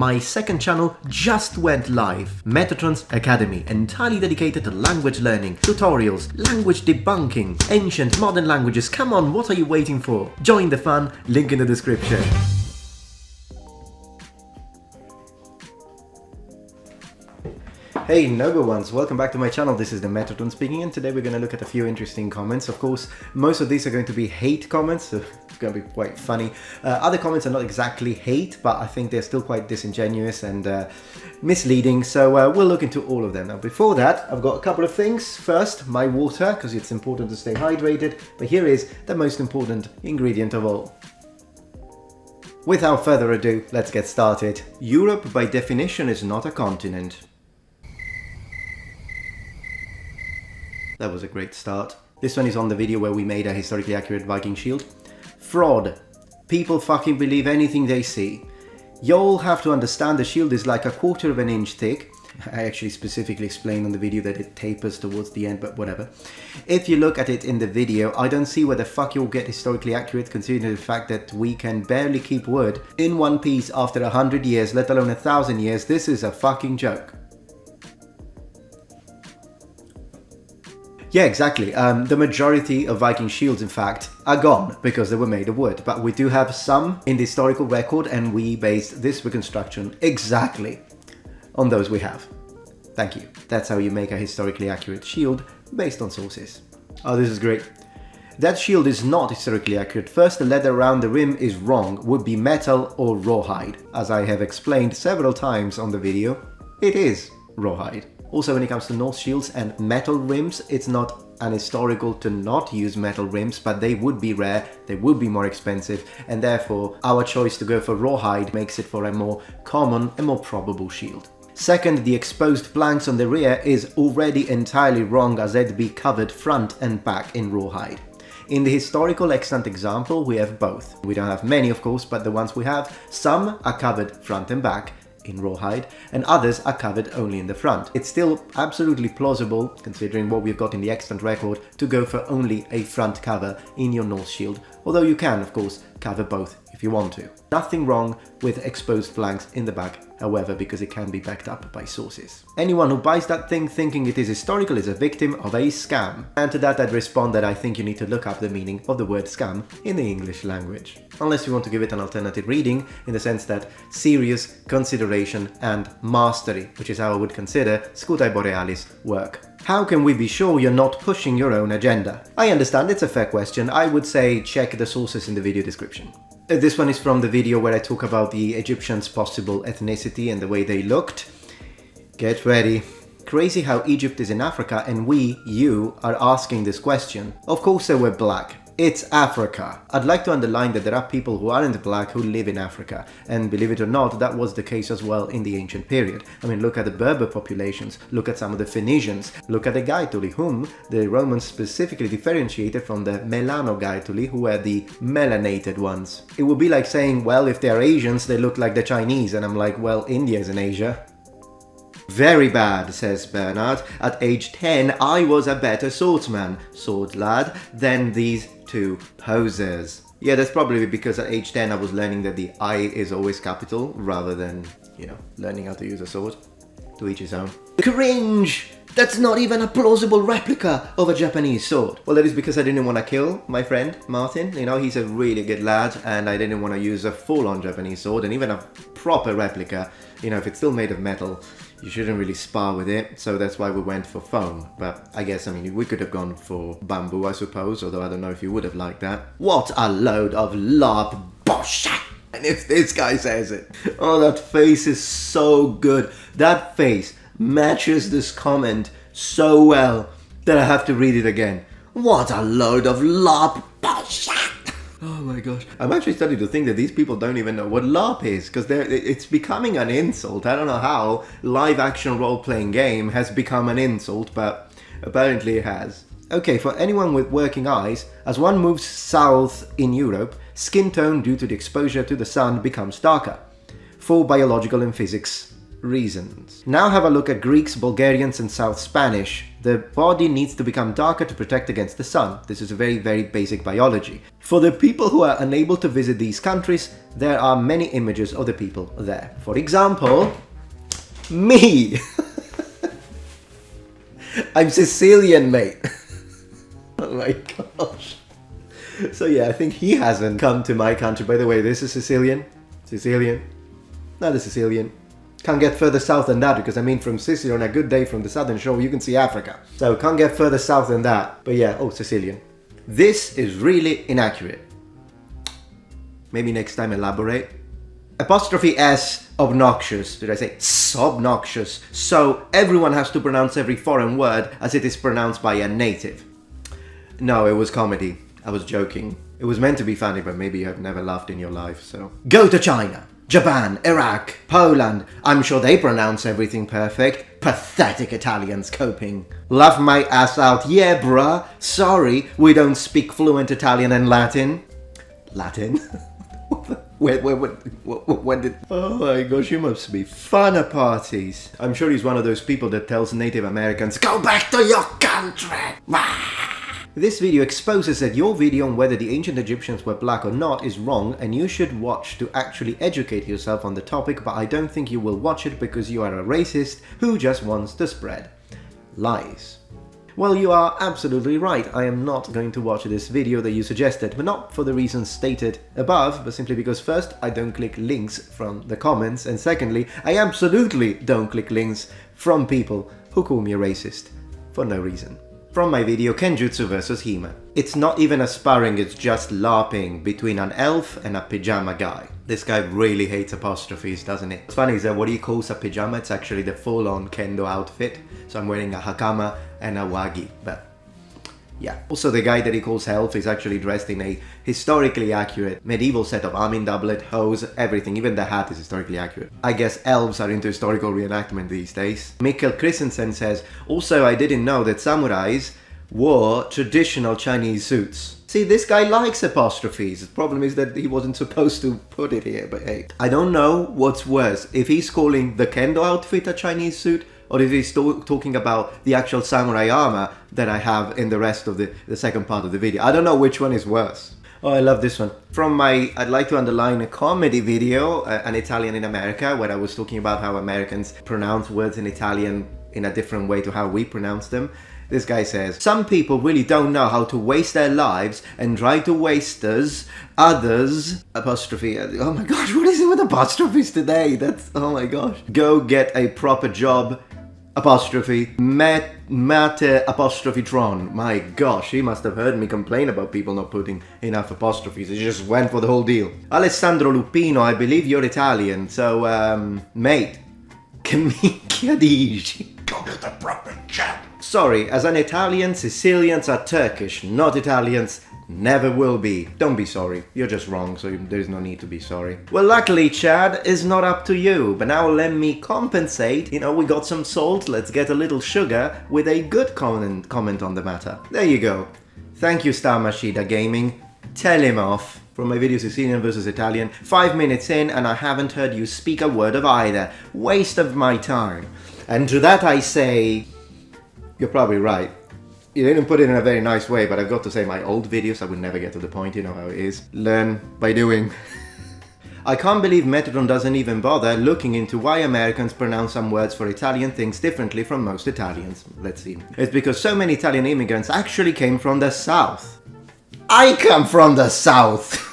my second channel just went live. Metatron's Academy, entirely dedicated to language learning, tutorials, language debunking, ancient, modern languages. Come on, what are you waiting for? Join the fun, link in the description. Hey noble ones, welcome back to my channel. This is the Metatron speaking, and today we're going to look at a few interesting comments. Of course, most of these are going to be hate comments, so it's going to be quite funny. Other comments are not exactly hate, but I think they're still quite disingenuous and misleading, so we'll look into all of them. Now before that, I've got a couple of things. First, my water, because it's important to stay hydrated, but here is the most important ingredient of all. Without further ado, let's get started. Europe by definition is not a continent. That was a great start. This one is on the video where we made a historically accurate Viking shield. Fraud. People fucking believe anything they see. Y'all have to understand the shield is like 1/4 of an inch thick. I actually specifically explained on the video that it tapers towards the end, but whatever. If you look at it in the video, I don't see where the fuck you'll get historically accurate, considering the fact that we can barely keep wood in one piece after 100 years, let alone 1,000 years. This is a fucking joke. Yeah, exactly. The majority of Viking shields, in fact, are gone because they were made of wood. But we do have some in the historical record, and we based this reconstruction exactly on those we have. Thank you. That's how you make a historically accurate shield based on sources. Oh, this is great. That shield is not historically accurate. First, the leather around the rim is wrong. Would be metal or rawhide. As I have explained several times on the video, it is rawhide. Also, when it comes to Norse shields and metal rims, it's not unhistorical to not use metal rims, but they would be rare, they would be more expensive, and therefore our choice to go for rawhide makes it for a more common and more probable shield. Second, the exposed planks on the rear is already entirely wrong, as they'd be covered front and back in rawhide. In the historical extant example, we have both. We don't have many, of course, but the ones we have, some are covered front and back in rawhide, and others are covered only in the front. It's still absolutely plausible, considering what we've got in the extant record, to go for only a front cover in your Norse shield, although you can, of course, cover both if you want to. Nothing wrong with exposed flanks in the back, however, because it can be backed up by sources. Anyone who buys that thing thinking it is historical is a victim of a scam. And to that I'd respond that I think you need to look up the meaning of the word scam in the English language. Unless you want to give it an alternative reading, in the sense that serious, consideration and mastery, which is how I would consider Scudae Borealis work. How can we be sure you're not pushing your own agenda? I understand it's a fair question. I would say check the sources in the video description. This one is from the video where I talk about the Egyptians' possible ethnicity and the way they looked. Get ready. Crazy how Egypt is in Africa and you, are asking this question. Of course they were black. It's Africa. I'd like to underline that there are people who aren't black who live in Africa, and believe it or not, that was the case as well in the ancient period. I mean, look at the Berber populations, look at some of the Phoenicians, look at the Gaetuli, whom the Romans specifically differentiated from the Melano Gaetuli, who were the melanated ones. It would be like saying, well, if they're Asians, they look like the Chinese, and I'm like, well, India's in Asia. Very bad, says Bernard. At age 10, I was a better swordsman, sword lad, than these two posers. Yeah, that's probably because at age 10 I was learning that the I is always capital, rather than, learning how to use a sword. To each his own. Cringe! That's not even a plausible replica of a Japanese sword. Well, that is because I didn't want to kill my friend, Martin. He's a really good lad, and I didn't want to use a full-on Japanese sword, and even a proper replica, if it's still made of metal, you shouldn't really spar with it, so that's why we went for foam. But I guess, we could have gone for bamboo, I suppose, although I don't know if you would have liked that. What a load of LARP bullshit! And if this guy says it. Oh, that face is so good. That face matches this comment so well that I have to read it again. What a load of LARP bullshit! Oh my gosh. I'm actually starting to think that these people don't even know what LARP is, because it's becoming an insult. I don't know how live action role-playing game has become an insult, but apparently it has. Okay, for anyone with working eyes, as one moves south in Europe, skin tone due to the exposure to the sun becomes darker. For biological and physics reasons. Now have a look at Greeks, Bulgarians and South Spanish. The body needs to become darker to protect against the sun. This is a very, very basic biology. For the people who are unable to visit these countries, there are many images of the people there. For example, me! I'm Sicilian, mate. Oh my gosh. So yeah, I think he hasn't come to my country. By the way, this is Sicilian. Sicilian. Not a Sicilian. Can't get further south than that, because I mean from Sicily on a good day from the southern shore you can see Africa. So can't get further south than that. But yeah, oh, Sicilian. This is really inaccurate. Maybe next time elaborate. Apostrophe S, obnoxious. Did I say obnoxious? So everyone has to pronounce every foreign word as it is pronounced by a native. No, it was comedy. I was joking. It was meant to be funny, but maybe you have never laughed in your life, so. Go to China, Japan, Iraq, Poland. I'm sure they pronounce everything perfect. Pathetic Italians coping. Laugh my ass out. Yeah, bruh. Sorry, we don't speak fluent Italian and Latin. Latin? When did... Oh my gosh, you must be fun at parties. I'm sure he's one of those people that tells Native Americans, go back to your country! This video exposes that your video on whether the ancient Egyptians were black or not is wrong, and you should watch to actually educate yourself on the topic, but I don't think you will watch it because you are a racist who just wants to spread lies. Well, you are absolutely right. I am not going to watch this video that you suggested, but not for the reasons stated above, but simply because first, I don't click links from the comments, and secondly, I absolutely don't click links from people who call me a racist for no reason. From my video Kenjutsu vs. Hime. It's not even a sparring, it's just LARPing between an elf and a pajama guy. This guy really hates apostrophes, doesn't he? What's funny is that what he calls a pajama, it's actually the full-on kendo outfit. So I'm wearing a hakama and a wagi, but yeah. Also, the guy that he calls elf is actually dressed in a historically accurate medieval set of arming doublet, hose, everything, even the hat is historically accurate. I guess elves are into historical reenactment these days. Mikkel Christensen says, also I didn't know that samurais wore traditional Chinese suits. See, this guy likes apostrophes. The problem is that he wasn't supposed to put it here, but hey. I don't know what's worse, if he's calling the kendo outfit a Chinese suit, or if he's talking about the actual samurai armor that I have in the rest of the second part of the video. I don't know which one is worse. Oh, I love this one. From my I'd like to underline a comedy video, An Italian in America, where I was talking about how Americans pronounce words in Italian in a different way to how we pronounce them. This guy says, some people really don't know how to waste their lives and try to waste others, apostrophe, oh my gosh, what is it with apostrophes today? That's, oh my gosh. Go get a proper job, apostrophe, mate apostrophe tron. My gosh, he must have heard me complain about people not putting enough apostrophes. He just went for the whole deal. Alessandro Lupino, I believe you're Italian, so, mate, che minchia dici? Go get the proper job. Sorry, as an Italian, Sicilians are Turkish, not Italians, never will be. Don't be sorry, you're just wrong, so there's no need to be sorry. Well, luckily, Chad, it's not up to you, but now let me compensate. You know, we got some salt, let's get a little sugar with a good comment on the matter. There you go. Thank you, Star Machida Gaming. Tell him off. From my video Sicilian vs. Italian, 5 minutes in and I haven't heard you speak a word of either. Waste of my time. And to that I say, you're probably right. You didn't put it in a very nice way, but I've got to say my old videos, I would never get to the point, you know how it is. Learn by doing. I can't believe Metatron doesn't even bother looking into why Americans pronounce some words for Italian things differently from most Italians. Let's see. It's because so many Italian immigrants actually came from the South. I come from the South!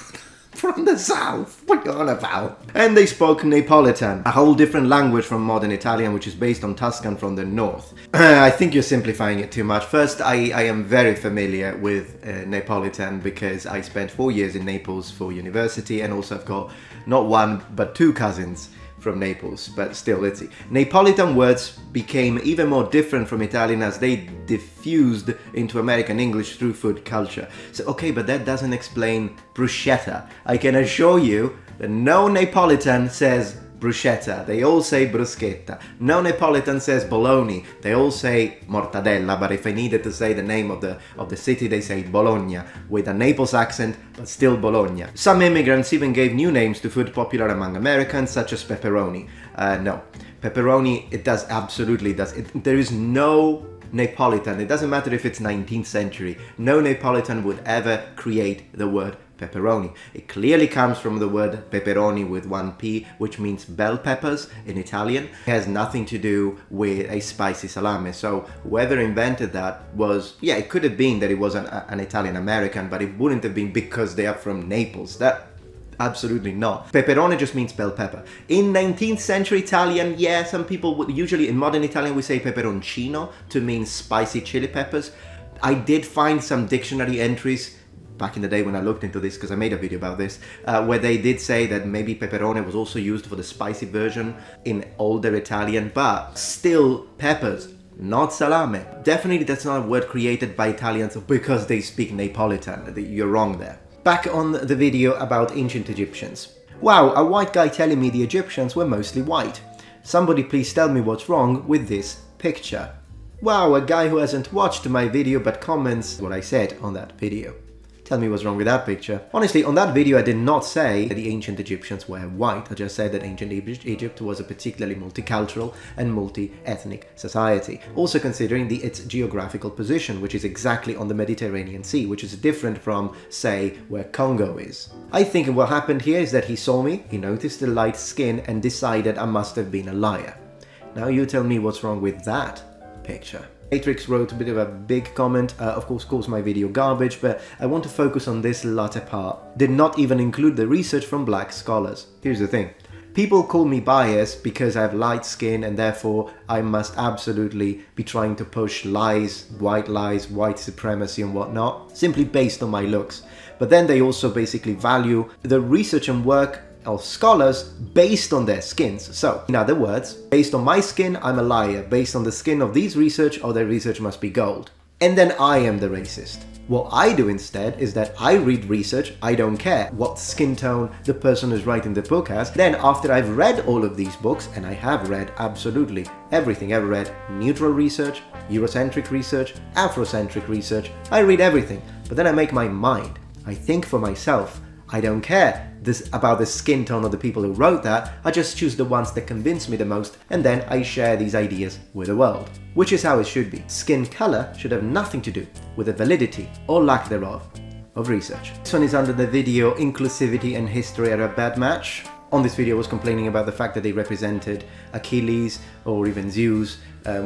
From the South? What are you on about? And they spoke Neapolitan, a whole different language from modern Italian, which is based on Tuscan from the north. I think you're simplifying it too much. First, I am very familiar with Neapolitan because I spent 4 years in Naples for university, and also I've got not one but 2 cousins from Naples, but still, let's see. Neapolitan words became even more different from Italian as they diffused into American English through food culture. So, okay, but that doesn't explain bruschetta. I can assure you that no Neapolitan says bruschetta, they all say bruschetta. No Neapolitan says bologna, they all say mortadella, but if I needed to say the name of the city, they say Bologna, with a Naples accent, but still Bologna. Some immigrants even gave new names to food popular among Americans, such as pepperoni. No, pepperoni, it does, absolutely does. There is no Neapolitan, it doesn't matter if it's 19th century, no Neapolitan would ever create the word pepperoni. It clearly comes from the word pepperoni with one P, which means bell peppers in Italian. It has nothing to do with a spicy salami. So whoever invented that was, yeah, it could have been that it was an Italian American, but it wouldn't have been because they are from Naples. That absolutely not. Pepperoni just means bell pepper. In 19th century Italian, yeah, some people would, usually in modern Italian we say peperoncino to mean spicy chili peppers. I did find some dictionary entries back in the day when I looked into this, because I made a video about this, where they did say that maybe pepperoni was also used for the spicy version in older Italian, but still peppers, not salame. Definitely that's not a word created by Italians because they speak Neapolitan. You're wrong there. Back on the video about ancient Egyptians. Wow, a white guy telling me the Egyptians were mostly white. Somebody please tell me what's wrong with this picture. Wow, a guy who hasn't watched my video but comments what I said on that video. Tell me what's wrong with that picture. Honestly, on that video I did not say that the ancient Egyptians were white. I just said that ancient Egypt was a particularly multicultural and multi-ethnic society. Also considering its geographical position, which is exactly on the Mediterranean Sea, which is different from, say, where Congo is. I think what happened here is that he saw me, he noticed the light skin and decided I must have been a liar. Now you tell me what's wrong with that picture. Matrix wrote a bit of a big comment, of course calls my video garbage, but I want to focus on this latter part. Did not even include the research from black scholars. Here's the thing. People call me biased because I have light skin and therefore I must absolutely be trying to push lies, white supremacy and whatnot, simply based on my looks. But then they also basically value the research and work of scholars based on their skins. So, in other words, based on my skin, I'm a liar. Based on the skin of these research, or their research must be gold. And then I am the racist. What I do instead is that I read research, I don't care what skin tone the person who's writing the book has. Then after I've read all of these books, and I have read absolutely everything, I've read neutral research, Eurocentric research, Afrocentric research, I read everything. But then I make my mind. I think for myself. I don't care about the skin tone of the people who wrote that, I just choose the ones that convince me the most and then I share these ideas with the world. Which is how it should be. Skin color should have nothing to do with the validity or lack thereof of research. This one is under the video Inclusivity and History Are a Bad Match. On this video I was complaining about the fact that they represented Achilles or even Zeus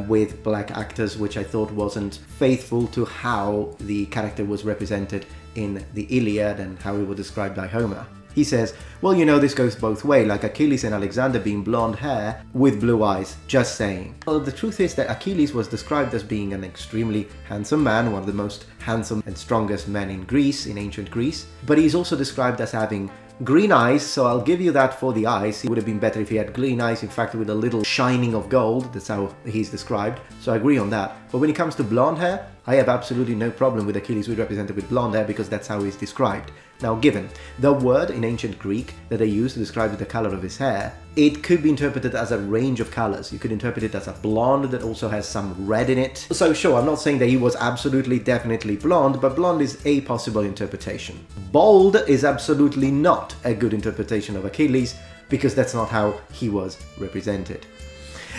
with black actors, which I thought wasn't faithful to how the character was represented in the Iliad and how it was described by Homer. He says, well, you know, this goes both ways, like Achilles and Alexander being blonde hair with blue eyes, just saying. Well, the truth is that Achilles was described as being an extremely handsome man, one of the most handsome and strongest men in Greece, in ancient Greece, but he's also described as having green eyes, so I'll give you that for the eyes. It would have been better if he had green eyes, in fact with a little shining of gold, that's how he's described, so I agree on that. But when it comes to blonde hair, I have absolutely no problem with Achilles being represented with blonde hair because that's how he's described. Now given the word in ancient Greek that they used to describe the color of his hair, it could be interpreted as a range of colors. You could interpret it as a blonde that also has some red in it. So sure, I'm not saying that he was absolutely definitely blonde, but blonde is a possible interpretation. Bald is absolutely not a good interpretation of Achilles because that's not how he was represented.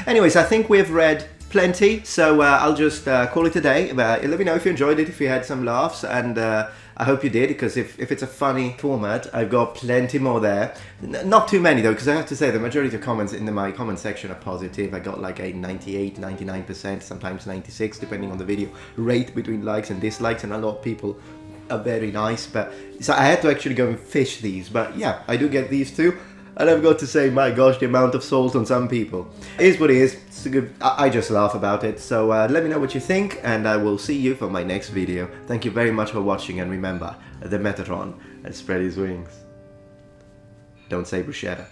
Anyways, I think we've read plenty, so I'll just call it a day. Let me know if you enjoyed it, if you had some laughs, and I hope you did, because if it's a funny format, I've got plenty more there. Not too many though, because I have to say the majority of comments in my comment section are positive. I got like a 98, 99%, sometimes 96, depending on the video, rate between likes and dislikes, and a lot of people are very nice, but so I had to actually go and fish these, but yeah, I do get these too. And I've got to say, my gosh, the amount of salt on some people. It is what it is. It's a good, I just laugh about it. So let me know what you think, and I will see you for my next video. Thank you very much for watching, and remember, the Metatron has spread his wings. Don't say bruschetta.